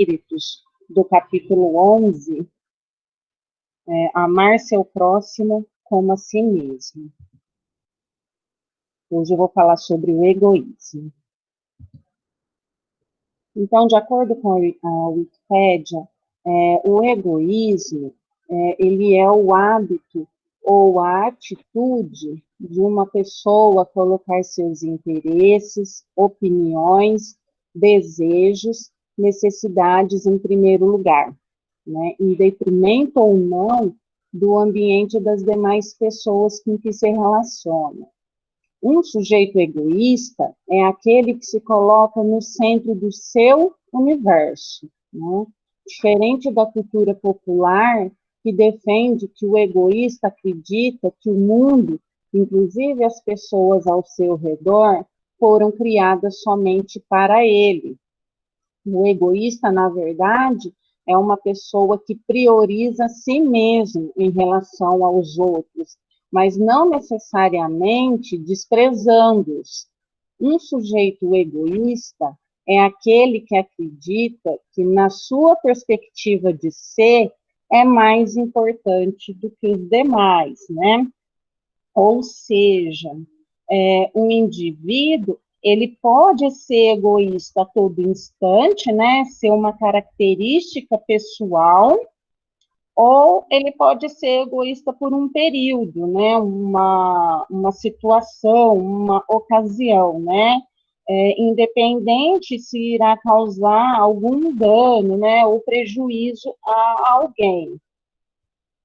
Espíritos, do capítulo 11, Amar seu próximo como a si mesmo. Hoje eu vou falar sobre o egoísmo. Então, de acordo com a Wikipédia, o egoísmo, ele é o hábito ou a atitude de uma pessoa colocar seus interesses, opiniões, desejos, necessidades em primeiro lugar, né, em detrimento ou não do ambiente das demais pessoas com que se relaciona. Um sujeito egoísta é aquele que se coloca no centro do seu universo, né? Diferente da cultura popular, que defende que o egoísta acredita que o mundo, inclusive as pessoas ao seu redor, foram criadas somente para ele. O egoísta, na verdade, é uma pessoa que prioriza a si mesmo em relação aos outros, mas não necessariamente desprezando-os. Um sujeito egoísta é aquele que acredita que, na sua perspectiva de ser, é mais importante do que os demais, né? Ou seja, um indivíduo, ele pode ser egoísta a todo instante, né? Ser uma característica pessoal, ou ele pode ser egoísta por um período, né? Uma situação, uma ocasião, né? Independente se irá causar algum dano, né? Ou prejuízo a alguém.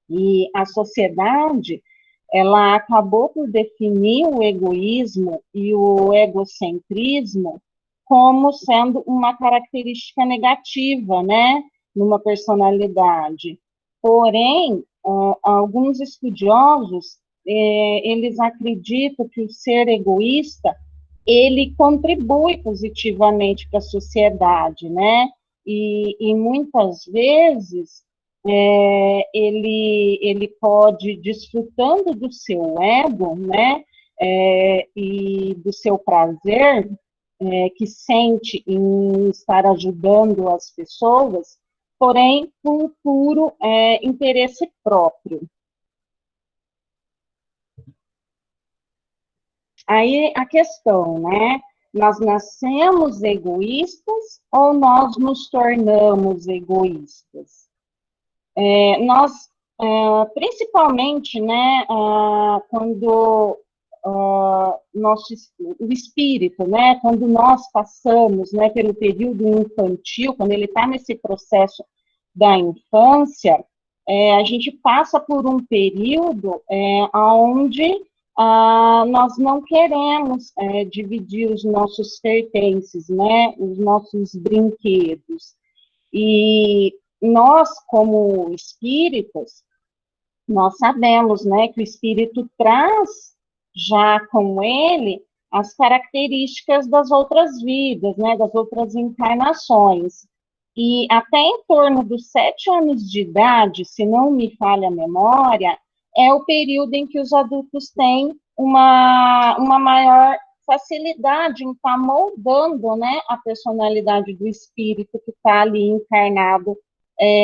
E a sociedade, ela acabou por definir o egoísmo e o egocentrismo como sendo uma característica negativa, né, numa personalidade. Porém, alguns estudiosos, eles acreditam que o ser egoísta, ele contribui positivamente para a sociedade, né, e muitas vezes ele pode, desfrutando do seu ego, né, e do seu prazer, que sente em estar ajudando as pessoas, porém, por puro interesse próprio. Aí a questão, né? Nós nascemos egoístas ou nós nos tornamos egoístas? Nós, principalmente, né, quando o espírito, né, quando nós passamos, né, pelo período infantil, quando ele está nesse processo da infância, a gente passa por um período onde nós não queremos dividir os nossos pertences, né, os nossos brinquedos. E nós, como espíritos, nós sabemos, né, que o espírito traz já com ele as características das outras vidas, né, das outras encarnações. E até em torno dos 7 anos de idade, se não me falha a memória, é o período em que os adultos têm uma maior facilidade em estar moldando, né, a personalidade do espírito que está ali encarnado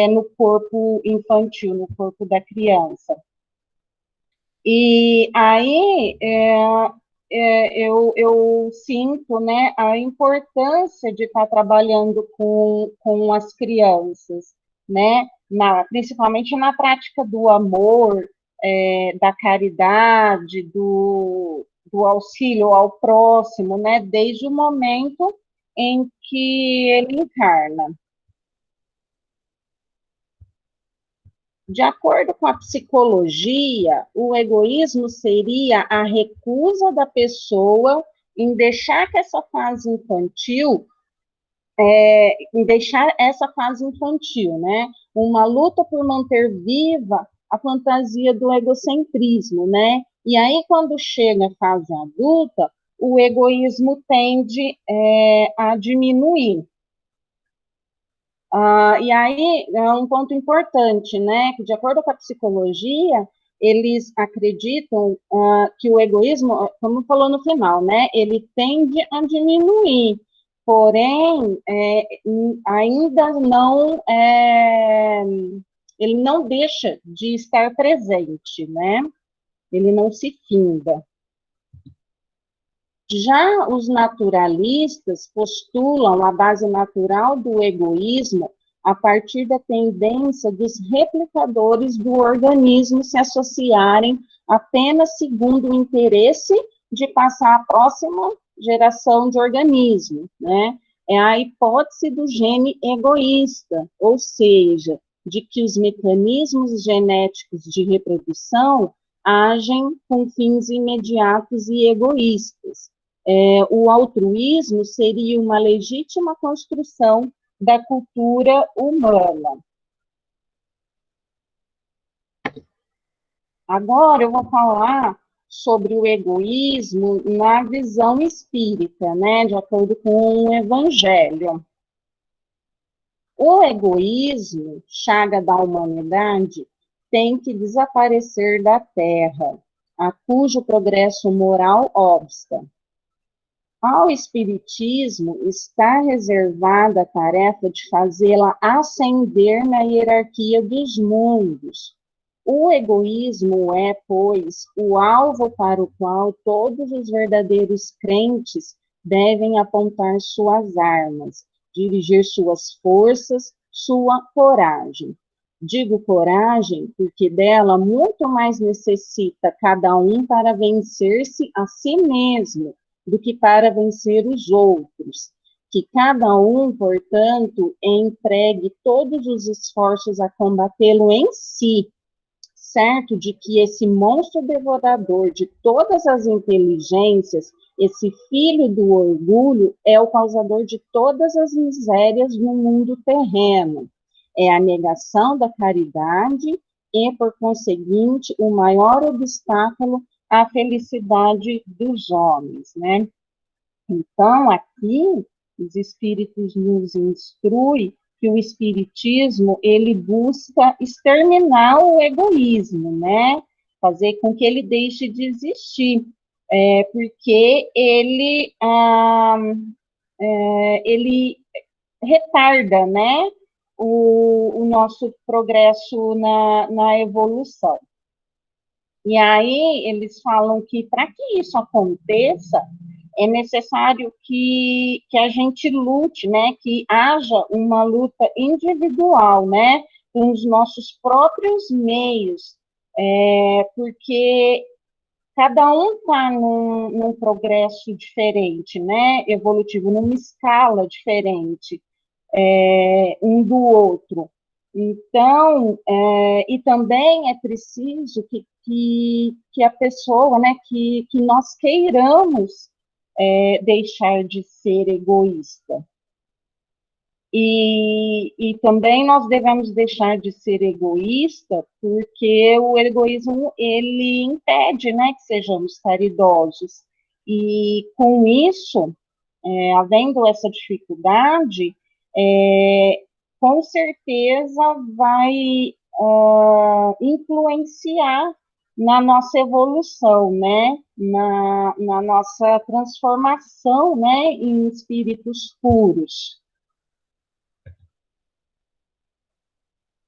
no corpo infantil, no corpo da criança. E aí eu sinto, né, a importância de estar trabalhando com as crianças, né, principalmente na prática do amor, da caridade, do auxílio ao próximo, né, desde o momento em que ele encarna. De acordo com a psicologia, o egoísmo seria a recusa da pessoa em deixar que essa fase infantil, né? Uma luta por manter viva a fantasia do egocentrismo, né? E aí, quando chega a fase adulta, o egoísmo tende a diminuir. E aí é um ponto importante, né? Que de acordo com a psicologia, eles acreditam que o egoísmo, como falou no final, né? Ele tende a diminuir. porém, ainda não, ele não deixa de estar presente, né? Ele não se finda. Já os naturalistas postulam a base natural do egoísmo a partir da tendência dos replicadores do organismo se associarem apenas segundo o interesse de passar à próxima geração de organismo, né? É a hipótese do gene egoísta, ou seja, de que os mecanismos genéticos de reprodução agem com fins imediatos e egoístas. O altruísmo seria uma legítima construção da cultura humana. Agora eu vou falar sobre o egoísmo na visão espírita, né, de acordo com o Evangelho. O egoísmo, chaga da humanidade, tem que desaparecer da Terra, a cujo progresso moral obsta. Ao Espiritismo está reservada a tarefa de fazê-la ascender na hierarquia dos mundos. O egoísmo é, pois, o alvo para o qual todos os verdadeiros crentes devem apontar suas armas, dirigir suas forças, sua coragem. Digo coragem porque dela muito mais necessita cada um para vencer-se a si mesmo, do que para vencer os outros. Que cada um, portanto, empregue todos os esforços a combatê-lo em si, certo de que esse monstro devorador de todas as inteligências, esse filho do orgulho, é o causador de todas as misérias no mundo terreno. É a negação da caridade e, por conseguinte, o maior obstáculo à felicidade dos homens, né? Então, aqui, os espíritos nos instruem que o espiritismo, ele busca exterminar o egoísmo, né? Fazer com que ele deixe de existir, porque ele retarda, né, o nosso progresso na evolução. E aí eles falam que para que isso aconteça, é necessário que a gente lute, né, que haja uma luta individual, né, com os nossos próprios meios, porque cada um está num progresso diferente, né, evolutivo, numa escala diferente, um do outro. Então, e também é preciso que a pessoa, né, que nós queiramos deixar de ser egoísta. E também nós devemos deixar de ser egoísta, porque o egoísmo, ele impede, né, que sejamos caridosos. E com isso, havendo essa dificuldade, com certeza vai influenciar na nossa evolução, né? Na nossa transformação, né? Em espíritos puros.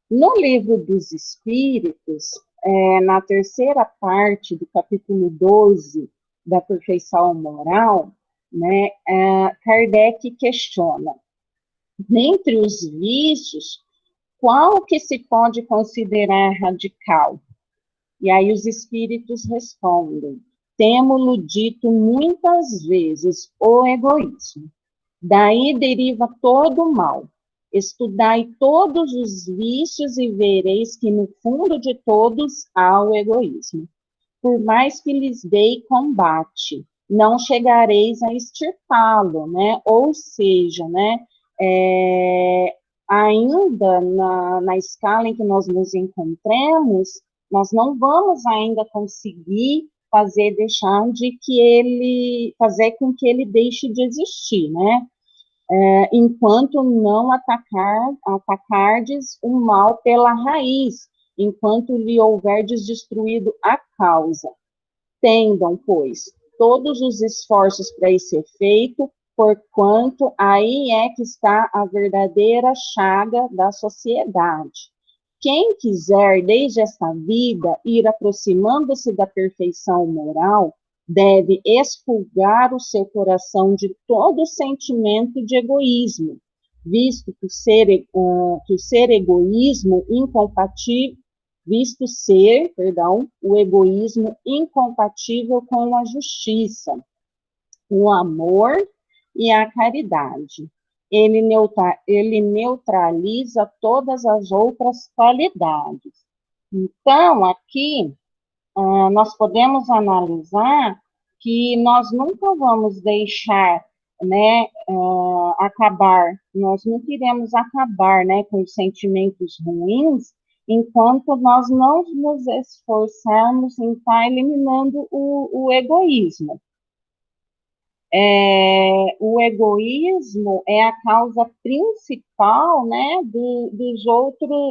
No livro dos Espíritos, na terceira parte do capítulo 12 da perfeição moral, né, Kardec questiona: dentre os vícios, qual que se pode considerar radical? E aí os espíritos respondem: temo-lo dito muitas vezes, o egoísmo. Daí deriva todo o mal. Estudai todos os vícios e vereis que no fundo de todos há o egoísmo. Por mais que lhes dei combate, não chegareis a extirpá-lo, né? Ou seja, né, ainda na escala em que nós nos encontramos, nós não vamos ainda conseguir fazer com que ele deixe de existir, né? Enquanto não atacardes o mal pela raiz, enquanto lhe houverdes destruído a causa. Tendam, pois, todos os esforços para esse efeito, porquanto aí é que está a verdadeira chaga da sociedade. Quem quiser, desde esta vida, ir aproximando-se da perfeição moral, deve expurgar o seu coração de todo sentimento de egoísmo, visto que o ser egoísmo incompatível, visto ser, perdão, o egoísmo incompatível com a justiça, o amor e a caridade. Ele neutraliza todas as outras qualidades. Então, aqui, nós podemos analisar que nós nunca vamos deixar, né, acabar, nós não queremos acabar, né, com os sentimentos ruins, enquanto nós não nos esforçarmos em estar eliminando o egoísmo. O egoísmo é a causa principal, né,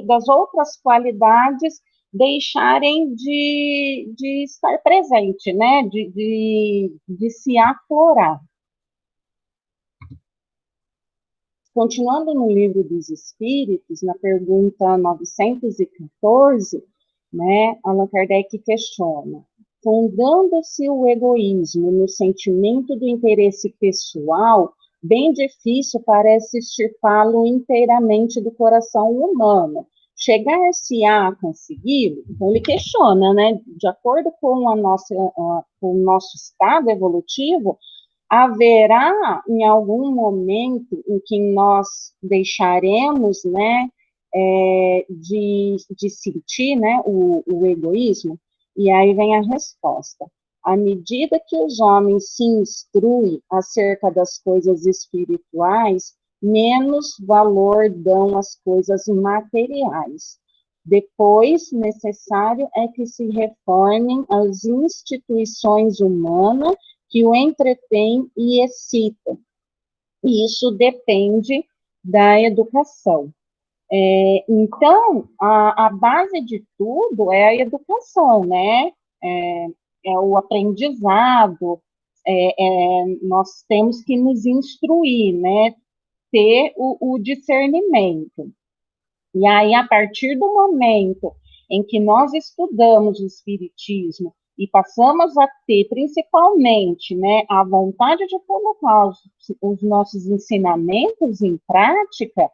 das outras qualidades deixarem de estar presente, né, de se aflorar. Continuando no Livro dos Espíritos, na pergunta 914, né, Allan Kardec questiona: fundando-se o egoísmo no sentimento do interesse pessoal, bem difícil parece extirpá-lo inteiramente do coração humano. Chegar-se-á a consegui-lo? Então, ele questiona, né, de acordo com com o nosso estado evolutivo, haverá em algum momento em que nós deixaremos, né, de sentir, né, o egoísmo? E aí vem a resposta. À medida que os homens se instruem acerca das coisas espirituais, menos valor dão às coisas materiais. Depois, necessário é que se reformem as instituições humanas que o entretêm e excitam. E isso depende da educação. Então, a base de tudo é a educação, né? É o aprendizado, nós temos que nos instruir, né? Ter o discernimento. E aí, a partir do momento em que nós estudamos o Espiritismo e passamos a ter, principalmente, né, a vontade de colocar os nossos ensinamentos em prática,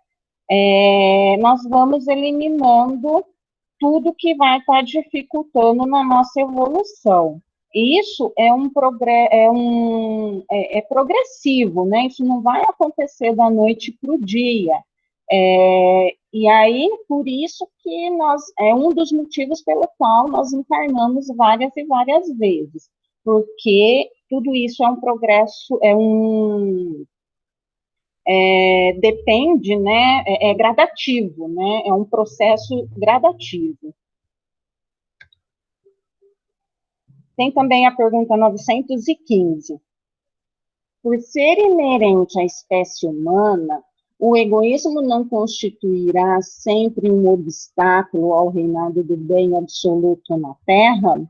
nós vamos eliminando tudo que vai estar dificultando na nossa evolução. Isso é progressivo, né? Isso não vai acontecer da noite para o dia. E aí, por isso que é um dos motivos pelo qual nós encarnamos várias e várias vezes, porque tudo isso é um progresso, depende, né, é gradativo, né, é um processo gradativo. Tem também a pergunta 915. Por ser inerente à espécie humana, o egoísmo não constituirá sempre um obstáculo ao reinado do bem absoluto na Terra?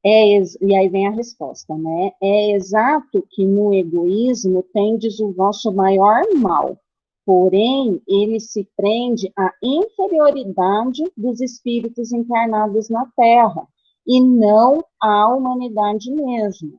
E aí vem a resposta, né? É exato que no egoísmo tendes o vosso maior mal, porém ele se prende à inferioridade dos espíritos encarnados na Terra, e não à humanidade mesmo.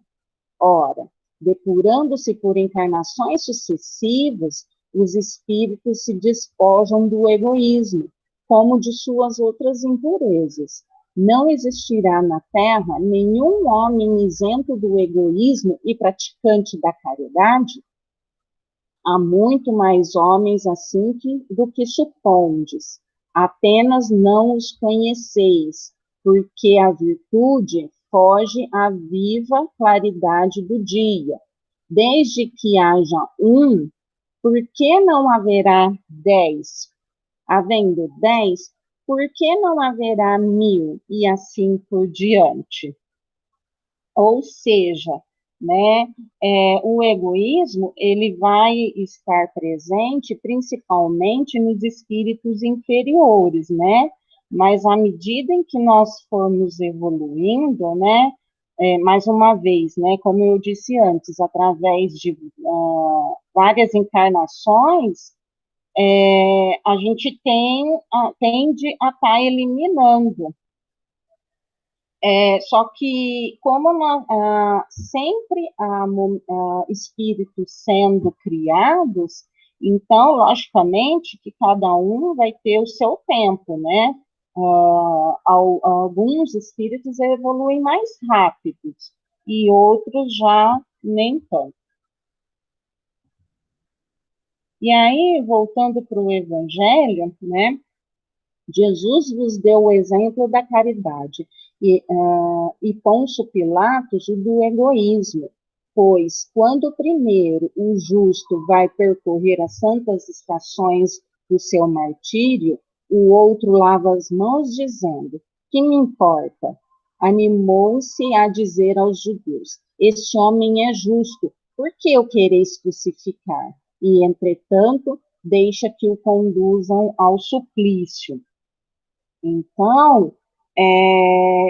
Ora, depurando-se por encarnações sucessivas, os espíritos se despojam do egoísmo, como de suas outras impurezas. Não existirá na Terra nenhum homem isento do egoísmo e praticante da caridade? Há muito mais homens assim do que supondes. Apenas não os conheceis, porque a virtude foge à viva claridade do dia. Desde que haja um, por que não haverá 10? Havendo 10, por que não haverá 1000? E assim por diante. Ou seja, né, o egoísmo, ele vai estar presente principalmente nos espíritos inferiores, né? Mas à medida em que nós formos evoluindo, né, mais uma vez, né, como eu disse antes, através de várias encarnações, a gente tende a estar eliminando. Só que, como sempre há espíritos sendo criados, então, logicamente, que cada um vai ter o seu tempo, né? Alguns espíritos evoluem mais rápidos e outros já nem tanto. E aí, voltando para o Evangelho, né? Jesus vos deu o exemplo da caridade e Pôncio Pilatos o do egoísmo, pois quando primeiro o justo vai percorrer as santas estações do seu martírio, o outro lava as mãos dizendo, que me importa? Animou-se a dizer aos judeus, este homem é justo, por que o quereis crucificar? E, entretanto, deixa que o conduzam ao suplício. Então,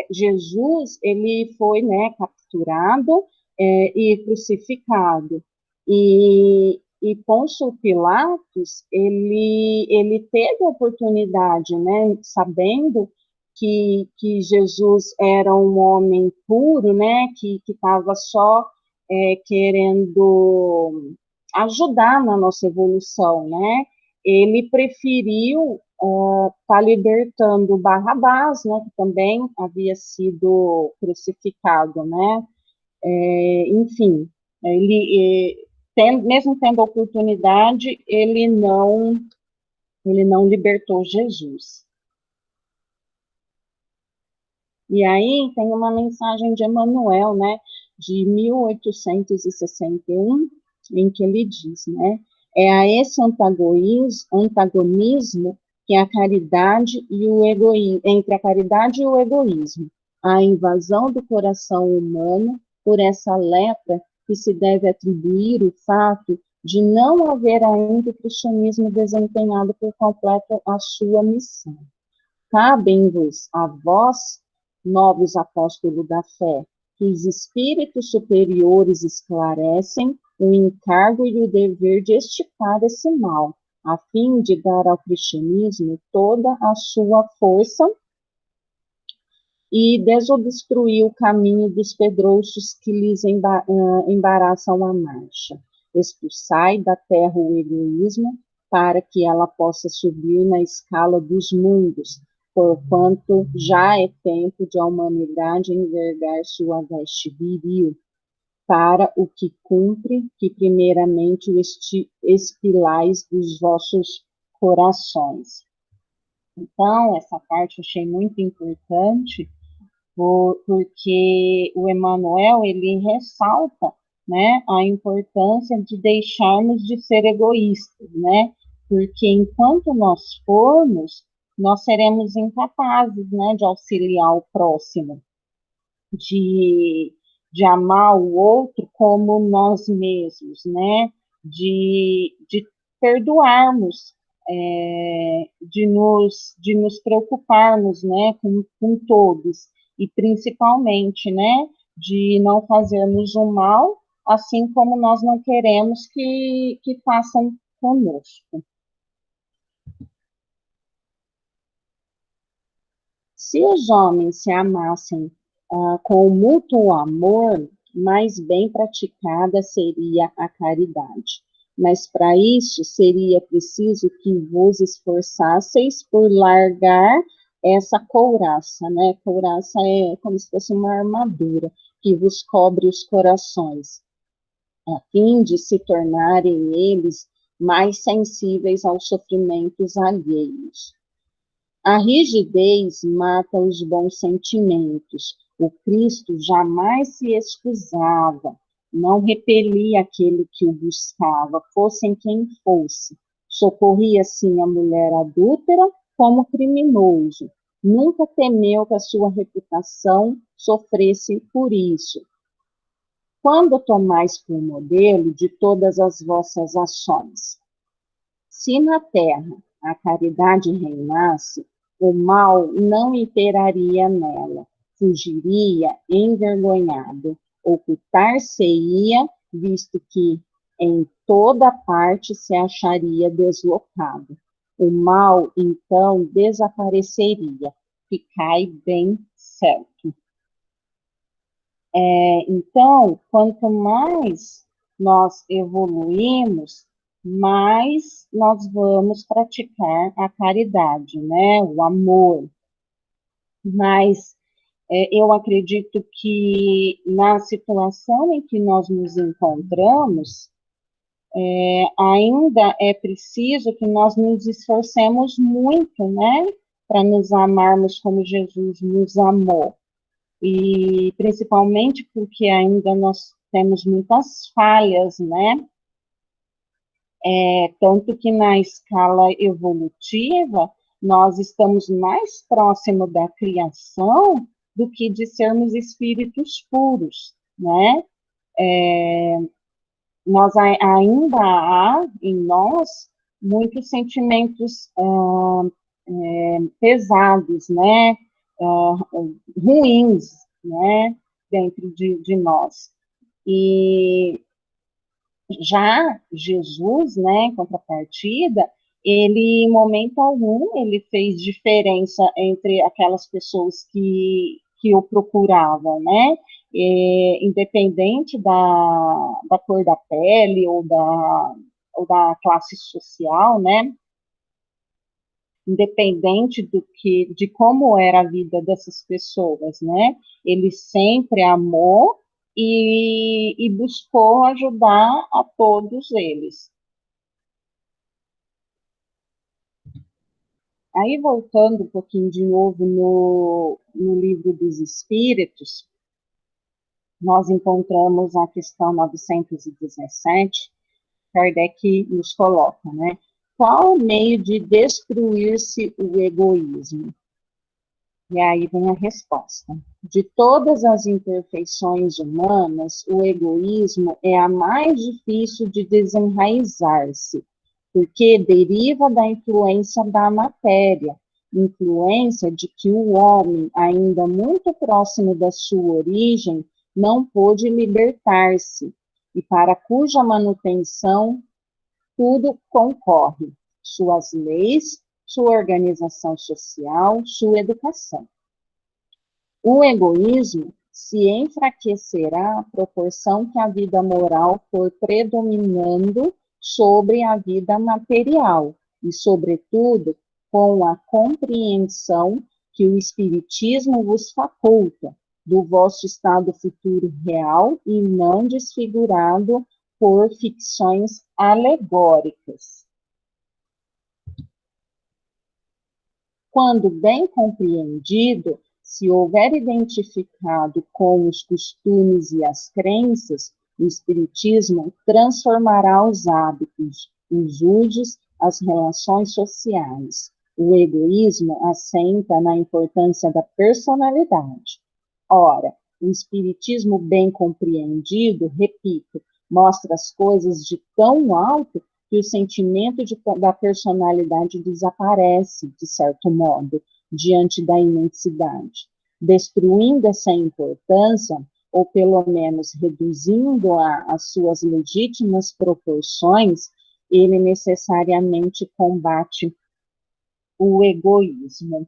Jesus, ele foi, né, capturado e crucificado. E Pôncio Pilatos, ele teve a oportunidade, né, sabendo que Jesus era um homem puro, né, que estava só querendo ajudar na nossa evolução, né, ele preferiu está libertando Barrabás, né, que também havia sido crucificado, né? Enfim, mesmo tendo a oportunidade, ele não libertou Jesus. E aí tem uma mensagem de Emmanuel, né, de 1861, em que ele diz, né, a esse antagonismo que é a caridade e o egoísmo, entre a caridade e o egoísmo, a invasão do coração humano por essa lepra que se deve atribuir o fato de não haver ainda o cristianismo desempenhado por completo a sua missão. Cabem-vos a vós, novos apóstolos da fé, que os espíritos superiores esclarecem o encargo e o dever de extirpar esse mal, a fim de dar ao cristianismo toda a sua força e desobstruir o caminho dos pedrouços que lhes embaraçam a marcha. Expulsai da terra o egoísmo, para que ela possa subir na escala dos mundos, porquanto já é tempo de a humanidade envergar sua veste viril, para o que cumpre que primeiramente o expilais dos vossos corações. Então, essa parte eu achei muito importante, porque o Emmanuel, ele ressalta, né, a importância de deixarmos de ser egoístas, né, porque enquanto nós formos, nós seremos incapazes, né, de auxiliar o próximo, de, de amar o outro como nós mesmos, né, de perdoarmos, de nos preocuparmos, né, com todos, e principalmente, né, de não fazermos o mal, assim como nós não queremos que façam conosco. Se os homens se amassem com o mútuo amor, mais bem praticada seria a caridade. Mas para isso seria preciso que vos esforçasseis por largar essa couraça, né? Couraça é como se fosse uma armadura que vos cobre os corações, a fim de se tornarem eles mais sensíveis aos sofrimentos alheios. A rigidez mata os bons sentimentos. O Cristo jamais se excusava, não repelia aquele que o buscava, fossem quem fosse. Socorria, sim, a mulher adúltera como criminoso. Nunca temeu que a sua reputação sofresse por isso. Quando tomais por modelo de todas as vossas ações, se na terra a caridade reinasse, o mal não imperaria nela. fugiria envergonhado, ocultar-se-ia, visto que em toda parte se acharia deslocado. O mal, então, desapareceria. Ficai bem certo. Então, quanto mais nós evoluímos, mais nós vamos praticar a caridade, né? O amor. Mas eu acredito que na situação em que nós nos encontramos, ainda é preciso que nós nos esforcemos muito, né? Para nos amarmos como Jesus nos amou. E principalmente porque ainda nós temos muitas falhas, né? Tanto que na escala evolutiva, nós estamos mais próximo da criação do que de sermos espíritos puros, né? Nós ainda há em nós muitos sentimentos pesados, né? Ruins, né? Dentro de nós. E já Jesus, né, em contrapartida, ele, em momento algum, ele fez diferença entre aquelas pessoas que o procuravam, né, independente da cor da pele ou da classe social, né, independente de como era a vida dessas pessoas, né, ele sempre amou e buscou ajudar a todos eles. Aí, voltando um pouquinho de novo no Livro dos Espíritos, nós encontramos a questão 917, Kardec nos coloca, né? Qual o meio de destruir-se o egoísmo? E aí vem a resposta. De todas as imperfeições humanas, o egoísmo é a mais difícil de desenraizar-se, porque deriva da influência da matéria, influência de que o homem, ainda muito próximo da sua origem, não pôde libertar-se, e para cuja manutenção tudo concorre, suas leis, sua organização social, sua educação. O egoísmo se enfraquecerá à proporção que a vida moral for predominando sobre a vida material e, sobretudo, com a compreensão que o Espiritismo vos faculta do vosso estado futuro real e não desfigurado por ficções alegóricas. Quando bem compreendido, se houver identificado com os costumes e as crenças, o Espiritismo transformará os hábitos, os usos, as relações sociais. O egoísmo assenta na importância da personalidade. Ora, o Espiritismo bem compreendido, repito, mostra as coisas de tão alto que o sentimento da personalidade desaparece, de certo modo, diante da imensidade, destruindo essa importância, ou pelo menos reduzindo-a às suas legítimas proporções, ele necessariamente combate o egoísmo.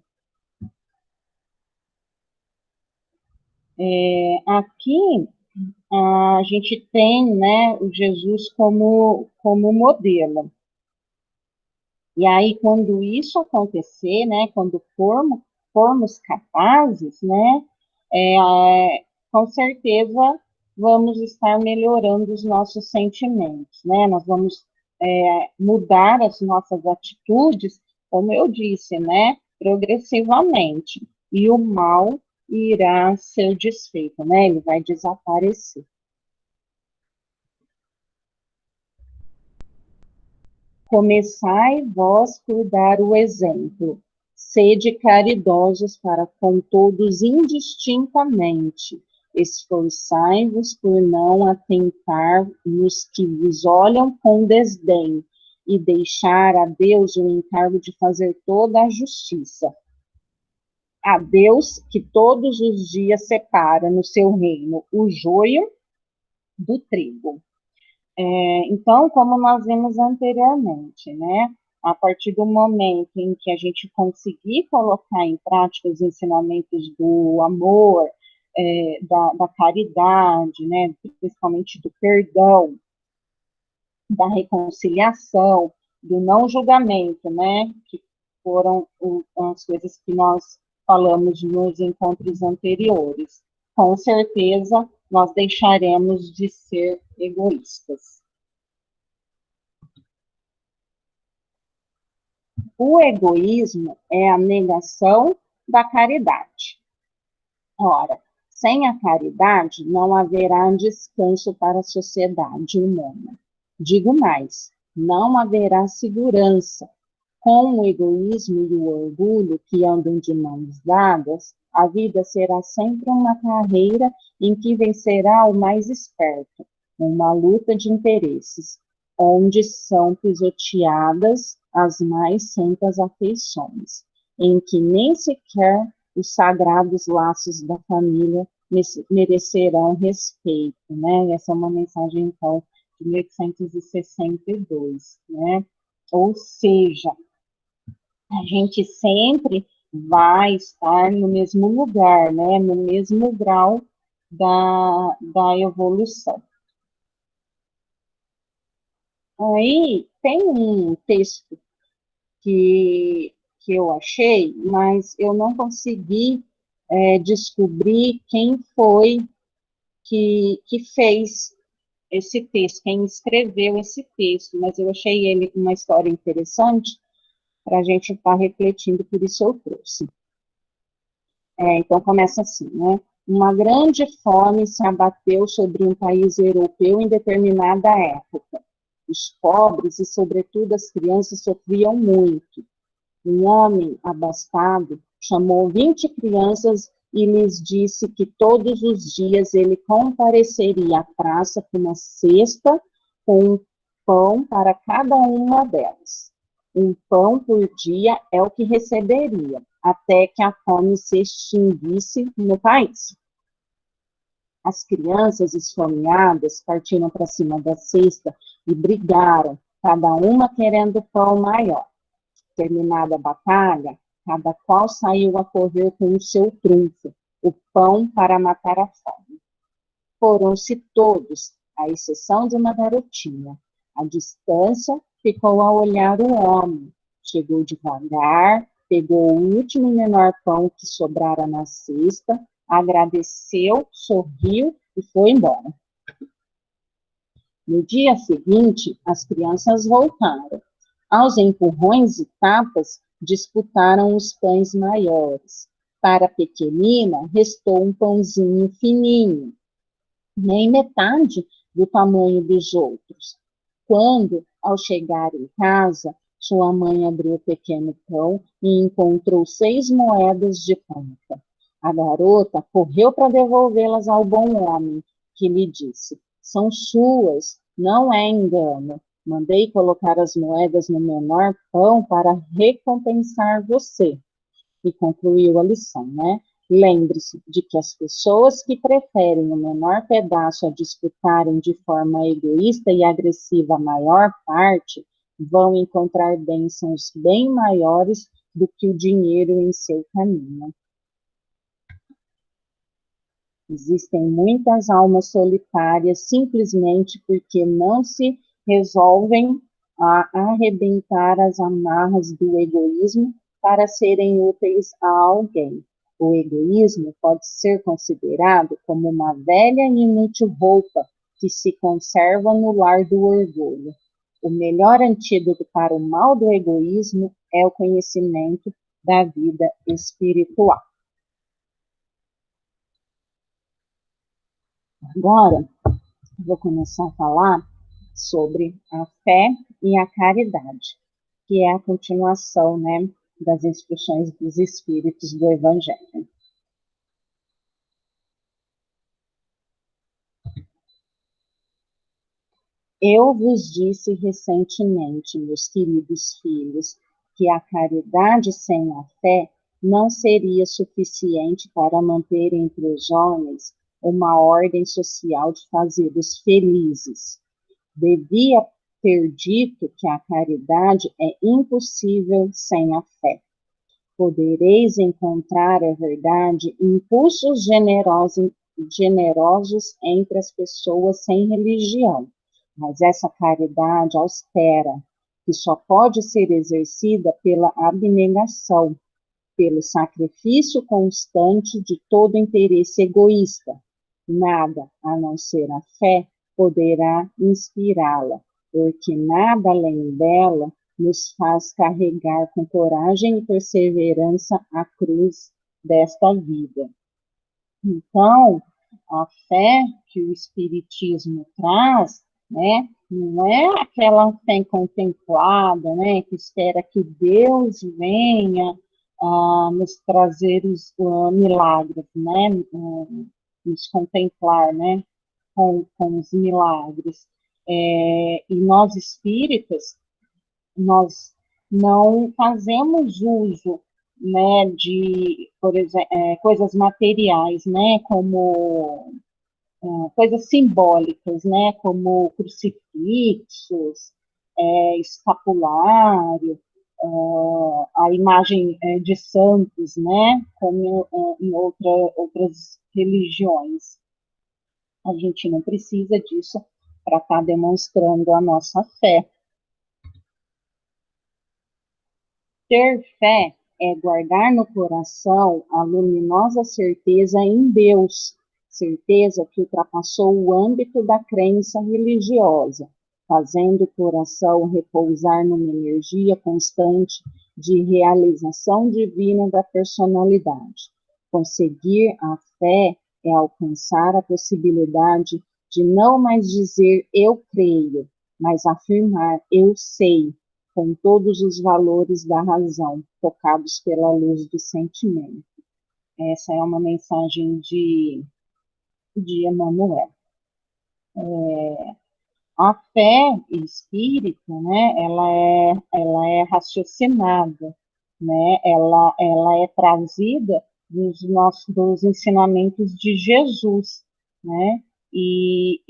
Aqui a gente tem, né, o Jesus como modelo. E aí, quando isso acontecer, né, quando formos capazes, né, com certeza vamos estar melhorando os nossos sentimentos, né, nós vamos mudar as nossas atitudes, como eu disse, né, progressivamente, e o mal irá ser desfeito, né, ele vai desaparecer. Começai vós por dar o exemplo, sede caridosos para com todos indistintamente, esforçai-vos por não atentar nos que vos olham com desdém, e deixar a Deus o encargo de fazer toda a justiça. a Deus que todos os dias separa no seu reino o joio do trigo. Então, como nós vimos anteriormente, né? A partir do momento em que a gente conseguir colocar em prática os ensinamentos do amor, da caridade, né? Principalmente do perdão, da reconciliação, do não julgamento, né? Que foram as coisas que nós falamos nos encontros anteriores. Com certeza, nós deixaremos de ser egoístas. O egoísmo é a negação da caridade. Ora, sem a caridade, não haverá descanso para a sociedade humana. Digo mais, não haverá segurança. Com o egoísmo e o orgulho que andam de mãos dadas, a vida será sempre uma carreira em que vencerá o mais esperto, uma luta de interesses, onde são pisoteadas as mais santas afeições, em que nem sequer os sagrados laços da família merecerão respeito, né? Essa é uma mensagem, então, de 1862, né? Ou seja, a gente sempre vai estar no mesmo lugar, né? No mesmo grau da evolução. Aí tem um texto que eu achei, mas eu não consegui descobrir quem foi que fez esse texto, quem escreveu esse texto, mas eu achei ele uma história interessante para a gente estar refletindo, por isso eu trouxe. Então começa assim, né? Uma grande fome se abateu sobre um país europeu em determinada época. Os pobres e, sobretudo, as crianças sofriam muito. Um homem abastado chamou 20 crianças e lhes disse que todos os dias ele compareceria à praça com uma cesta com um pão para cada uma delas. Um pão por dia é o que receberia, até que a fome se extinguisse no país. As crianças esfomeadas partiram para cima da cesta e brigaram, cada uma querendo pão maior. Terminada a batalha, cada qual saiu a correr com o seu trunfo, o pão para matar a fome. Foram-se todos, à exceção de uma garotinha. À distância, ficou a olhar o homem. Chegou devagar, pegou o último e menor pão que sobrara na cesta, agradeceu, sorriu e foi embora. No dia seguinte, as crianças voltaram. Aos empurrões e tapas, disputaram os pães maiores. Para a pequenina, restou um pãozinho fininho, nem metade do tamanho dos outros. Quando, ao chegar em casa, sua mãe abriu o pequeno pão e encontrou 6 moedas de prata. A garota correu para devolvê-las ao bom homem, que lhe disse: são suas, não é engano. Mandei colocar as moedas no menor pão para recompensar você. E concluiu a lição, né? Lembre-se de que as pessoas que preferem o menor pedaço a disputarem de forma egoísta e agressiva a maior parte, vão encontrar bênçãos bem maiores do que o dinheiro em seu caminho. Existem muitas almas solitárias simplesmente porque não se resolvem a arrebentar as amarras do egoísmo para serem úteis a alguém. O egoísmo pode ser considerado como uma velha e inútil roupa que se conserva no lar do orgulho. O melhor antídoto para o mal do egoísmo é o conhecimento da vida espiritual. Agora, vou começar a falar sobre a fé e a caridade, que é a continuação, né, das instruções dos Espíritos do Evangelho. Eu vos disse recentemente, meus queridos filhos, que a caridade sem a fé não seria suficiente para manter entre os homens uma ordem social de fazê-los felizes. Devia ter dito que a caridade é impossível sem a fé. Podereis encontrar, é verdade, impulsos generosos entre as pessoas sem religião, mas essa caridade austera, que só pode ser exercida pela abnegação, pelo sacrifício constante de todo interesse egoísta. Nada, a não ser a fé, poderá inspirá-la, porque nada além dela nos faz carregar com coragem e perseverança a cruz desta vida. Então, a fé que o Espiritismo traz, né, não é aquela fé contemplada, né, que espera que Deus venha nos trazer os milagres, né, nos contemplar, né, com os milagres. E nós espíritas, nós não fazemos uso, né, de, por exemplo, coisas materiais, né, como coisas simbólicas, né, como crucifixos, escapulário, a imagem de santos, né, como em outras religiões. A gente não precisa disso para estar demonstrando a nossa fé. Ter fé é guardar no coração a luminosa certeza em Deus, certeza que ultrapassou o âmbito da crença religiosa, fazendo o coração repousar numa energia constante de realização divina da personalidade. Conseguir a fé é alcançar a possibilidade de não mais dizer eu creio, mas afirmar eu sei, com todos os valores da razão, tocados pela luz do sentimento. Essa é uma mensagem de Emmanuel. A fé espírita, né, ela é raciocinada, né, ela é trazida dos ensinamentos de Jesus, né, e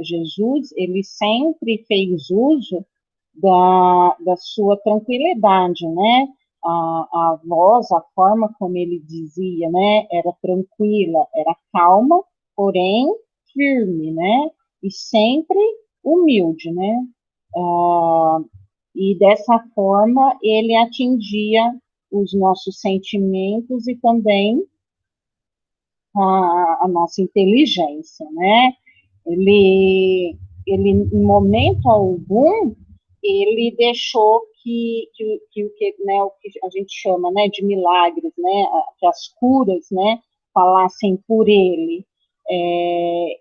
Jesus, ele sempre fez uso da sua tranquilidade, né? A voz, a forma como ele dizia, né? Era tranquila, era calma, porém firme, né? E sempre humilde, né? E dessa forma ele atingia os nossos sentimentos e também a nossa inteligência, né? Ele, em momento algum, ele deixou o que a gente chama, né, de milagres, né, que as curas, né, falassem por ele.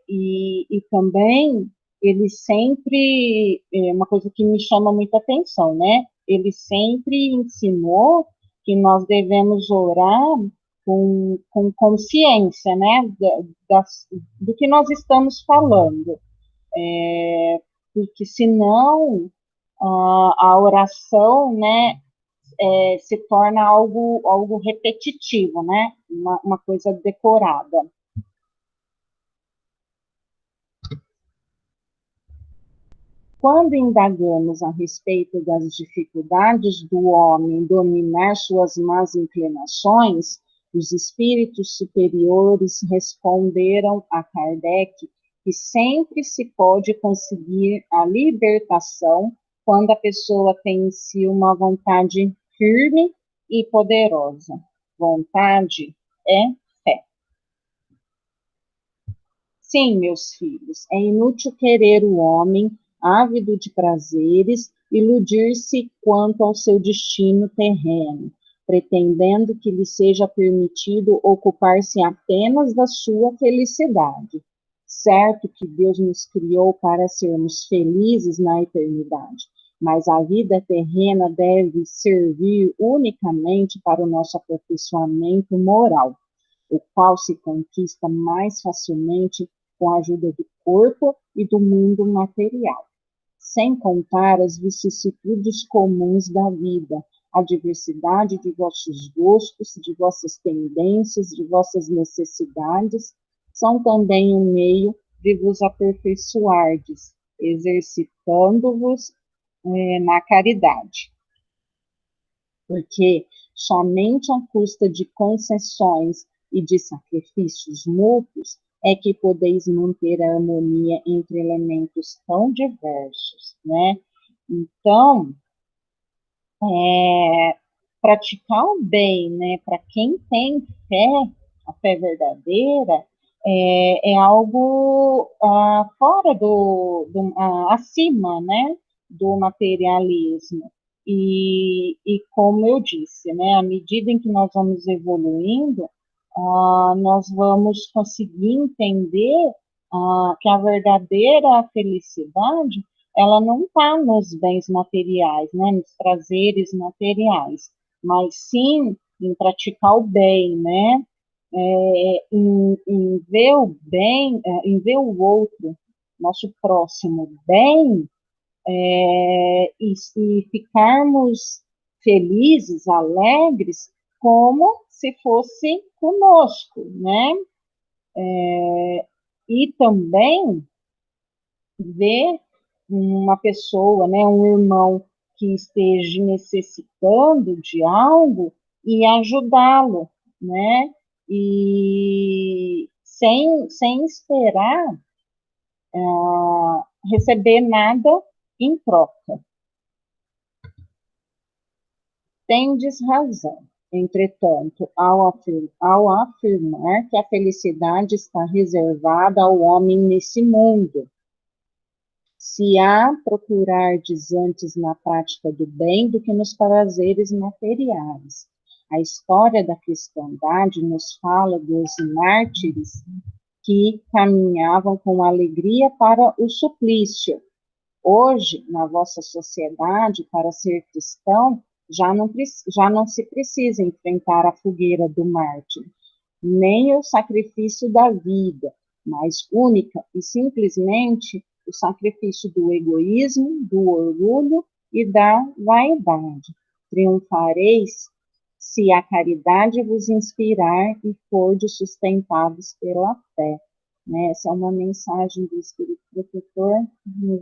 E também ele sempre, uma coisa que me chama muita atenção, né, ele sempre ensinou que nós devemos orar com consciência, né, do que nós estamos falando, porque senão a oração, né, se torna algo repetitivo, né, uma coisa decorada. Quando indagamos a respeito das dificuldades do homem dominar suas más inclinações, os espíritos superiores responderam a Kardec que sempre se pode conseguir a libertação quando a pessoa tem em si uma vontade firme e poderosa. Vontade é fé. Sim, meus filhos, é inútil querer o homem, ávido de prazeres, iludir-se quanto ao seu destino terreno, pretendendo que lhe seja permitido ocupar-se apenas da sua felicidade. Certo que Deus nos criou para sermos felizes na eternidade, mas a vida terrena deve servir unicamente para o nosso aperfeiçoamento moral, o qual se conquista mais facilmente com a ajuda do corpo e do mundo material, sem contar as vicissitudes comuns da vida, a diversidade de vossos gostos, de vossas tendências, de vossas necessidades, são também um meio de vos aperfeiçoardes, exercitando-vos na caridade. Porque somente à custa de concessões e de sacrifícios mútuos é que podeis manter a harmonia entre elementos tão diversos, né? Então, praticar o bem, né, para quem tem fé, a fé verdadeira, é algo fora acima, né, do materialismo. E como eu disse, né, à medida em que nós vamos evoluindo, nós vamos conseguir entender que a verdadeira felicidade ela não está nos bens materiais, né, nos prazeres materiais, mas sim em praticar o bem, né, em ver o bem, em ver o outro, nosso próximo bem, e ficarmos felizes, alegres, como se fosse conosco, né? E também ver uma pessoa, né, um irmão que esteja necessitando de algo e ajudá-lo, né? E sem esperar receber nada em troca. Tendes razão, entretanto, ao afirmar que a felicidade está reservada ao homem nesse mundo. Se há procurardes antes na prática do bem do que nos prazeres materiais. A história da cristandade nos fala dos mártires que caminhavam com alegria para o suplício. Hoje, na vossa sociedade, para ser cristão, já não se precisa enfrentar a fogueira do mártir, nem o sacrifício da vida, mas única e simplesmente o sacrifício do egoísmo, do orgulho e da vaidade. Triunfareis se a caridade vos inspirar e fordes sustentados pela fé. Né? Essa é uma mensagem do Espírito Protetor no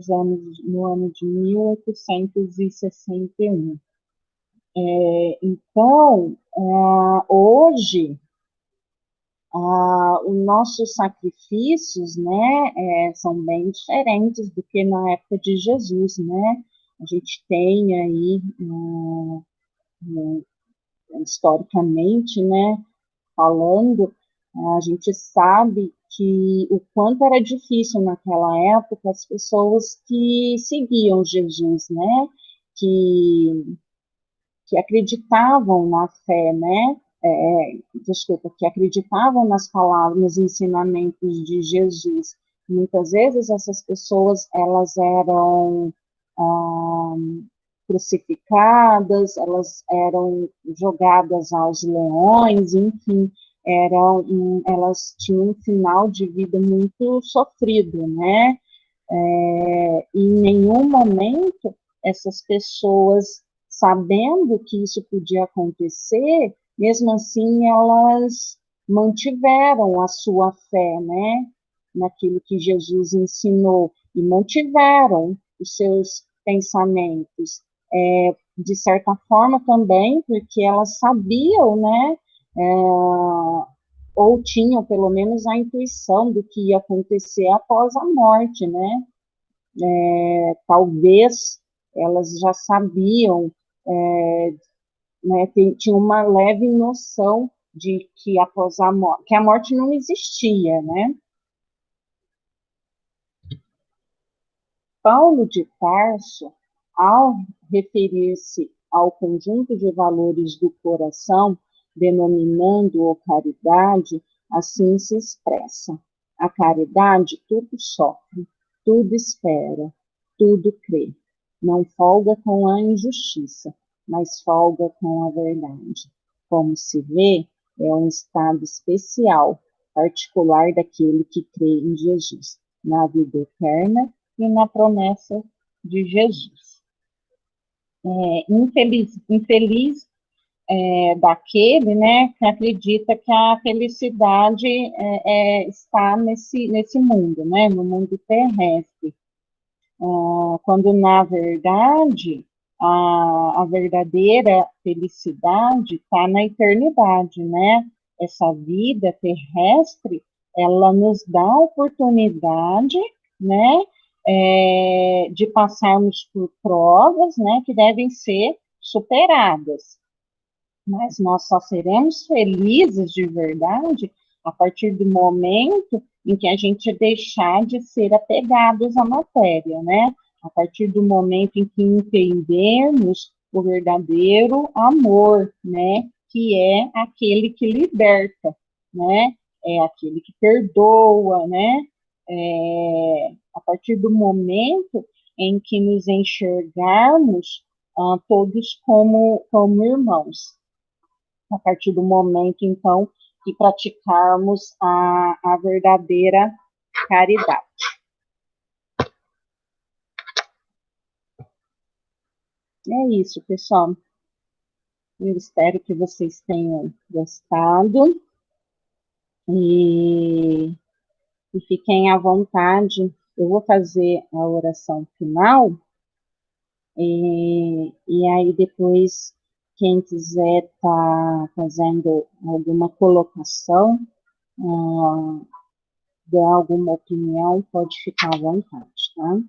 ano de 1861. Então, hoje, os nossos sacrifícios, né, são bem diferentes do que na época de Jesus, né? A gente tem aí, historicamente, né, falando, a gente sabe que o quanto era difícil naquela época as pessoas que seguiam Jesus, né, que, que acreditavam na fé, né, que acreditavam nas palavras, nos ensinamentos de Jesus. Muitas vezes essas pessoas, elas eram crucificadas, elas eram jogadas aos leões, enfim, elas tinham um final de vida muito sofrido, né? Em nenhum momento essas pessoas, sabendo que isso podia acontecer, mesmo assim elas mantiveram a sua fé, né? Naquilo que Jesus ensinou e mantiveram os seus pensamentos. De certa forma também, porque elas sabiam, né? Ou tinham pelo menos a intuição do que ia acontecer após a morte, né? Talvez elas já sabiam, né, tinham uma leve noção de que após a morte, que a morte não existia, né? Paulo de Tarso, ao referir-se ao conjunto de valores do coração, denominando-o caridade, assim se expressa. A caridade tudo sofre, tudo espera, tudo crê. Não folga com a injustiça, mas folga com a verdade. Como se vê, é um estado especial, particular daquele que crê em Jesus, na vida eterna e na promessa de Jesus. infeliz daquele, né, que acredita que a felicidade está nesse mundo, né, no mundo terrestre. Quando, na verdade, a verdadeira felicidade está na eternidade, né? Essa vida terrestre, ela nos dá a oportunidade, né, de passarmos por provas, né, que devem ser superadas. Mas nós só seremos felizes de verdade a partir do momento em que a gente deixar de ser apegados à matéria, né? A partir do momento em que entendermos o verdadeiro amor, né? Que é aquele que liberta, né? É aquele que perdoa, né? A partir do momento em que nos enxergarmos todos como irmãos, a partir do momento, então, que praticarmos a verdadeira caridade. É isso, pessoal. Eu espero que vocês tenham gostado e, e fiquem à vontade. Eu vou fazer a oração final e aí depois, quem quiser estar fazendo alguma colocação, dar alguma opinião, pode ficar à vontade, tá?